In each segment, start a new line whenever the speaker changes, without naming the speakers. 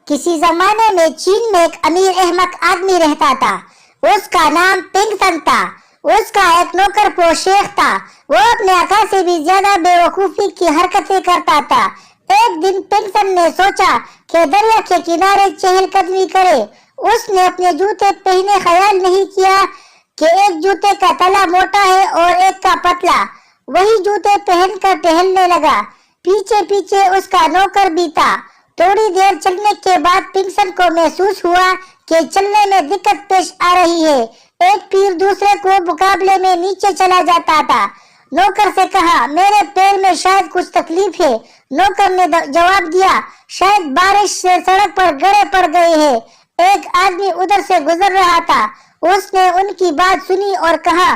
کسی زمانے میں چین میں ایک امیر احمق آدمی رہتا تھا۔ اس کا نام پنگسن تھا۔ اس کا ایک نوکر پوش شیخ تھا۔ وہ اپنے آقا سے بھی زیادہ بے وقوفی کی حرکتیں کرتا تھا۔ ایک دن پنگسن نے سوچا کہ دریا کے کنارے چہل قدمی کرے۔ اس نے اپنے جوتے پہنے خیال نہیں کیا کہ ایک جوتے کا تلا موٹا ہے اور ایک کا پتلا۔ وہی جوتے پہن کر ٹہلنے لگا۔ پیچھے پیچھے اس کا نوکر بھی تھا۔ تھوڑی دیر چلنے کے بعد پنگسن کو محسوس ہوا کہ چلنے میں دقت پیش آ رہی ہے۔ ایک پیر دوسرے کو مقابلے میں نیچے چلا جاتا تھا۔ نوکر سے کہا، میرے پیر میں شاید کچھ تکلیف ہے۔ نوکر نے جواب دیا، شاید بارش سے سڑک پر گڑھے پڑ گئے ہیں۔ ایک آدمی ادھر سے گزر رہا تھا۔ اس نے ان کی بات سنی اور کہا،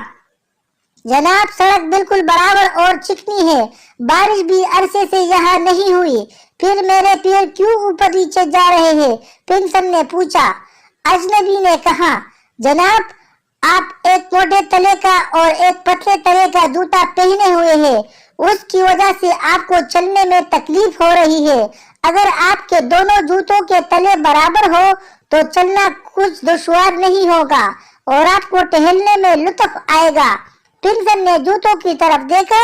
جناب سڑک بالکل برابر اور چکنی ہے، بارش بھی عرصے سے یہاں نہیں ہوئی، پھر میرے پیر کیوں اوپر نیچے جا رہے ہیں؟ پنگسن نے پوچھا۔ اجنبی نے کہا، جناب آپ ایک موٹے تلے کا اور ایک پتلے تلے کا جوتا پہنے ہوئے ہیں، اس کی وجہ سے آپ کو چلنے میں تکلیف ہو رہی ہے۔ اگر آپ کے دونوں جوتوں کے تلے برابر ہو تو چلنا کچھ دشوار نہیں ہوگا اور آپ کو ٹہلنے میں لطف آئے گا۔ پنگسن نے جوتوں کی طرف دیکھا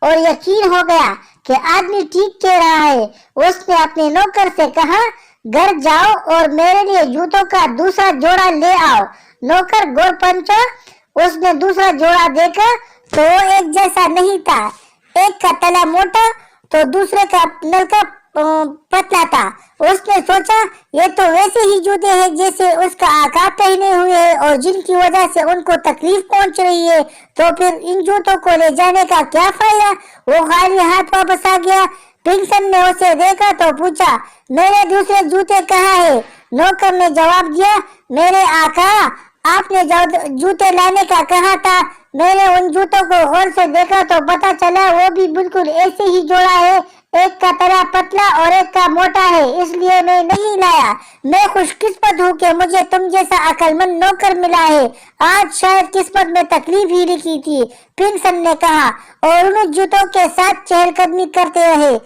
اور یقین ہو گیا کہ آدمی ٹھیک کہہ رہا ہے۔ اس نے اپنے نوکر سے کہا، گھر جاؤ اور میرے لیے جوتوں کا دوسرا جوڑا لے آؤ۔ نوکر گھر پہنچا۔ اس نے دوسرا جوڑا دیکھا تو وہ ایک جیسا نہیں تھا۔ ایک کا تلا موٹا تو دوسرے کا نلکا پتلا تھا۔ اس نے سوچا، یہ تو ویسے ہی جوتے ہیں جیسے اس کا آقا پہنے ہوئے ہیں اور جن کی وجہ سے ان کو تکلیف پہنچ رہی ہے، تو پھر ان جوتوں کو لے جانے کا کیا فائدہ؟ وہ خالی ہاتھ واپس آ گیا۔ پنگسن نے اسے دیکھا تو پوچھا، میرے دوسرے جوتے کہاں ہیں؟ نوکر نے جواب دیا، میرے آقا آپ نے جوتے لانے کا کہا تھا، میں نے ان جوتوں کو غور سے دیکھا تو پتا چلا وہ بھی بالکل ایسے ہی جوڑا ہے، ایک کا تلا پتلا اور ایک کا موٹا ہے، اس لیے میں نہیں لایا۔ میں خوش قسمت ہوں کہ مجھے تم جیسا عقل مند نوکر ملا ہے، آج شاید قسمت میں تکلیف ہی لکھی تھی۔ پنگسن نے کہا اور ان جوتوں کے ساتھ چہل قدمی کرتے رہے۔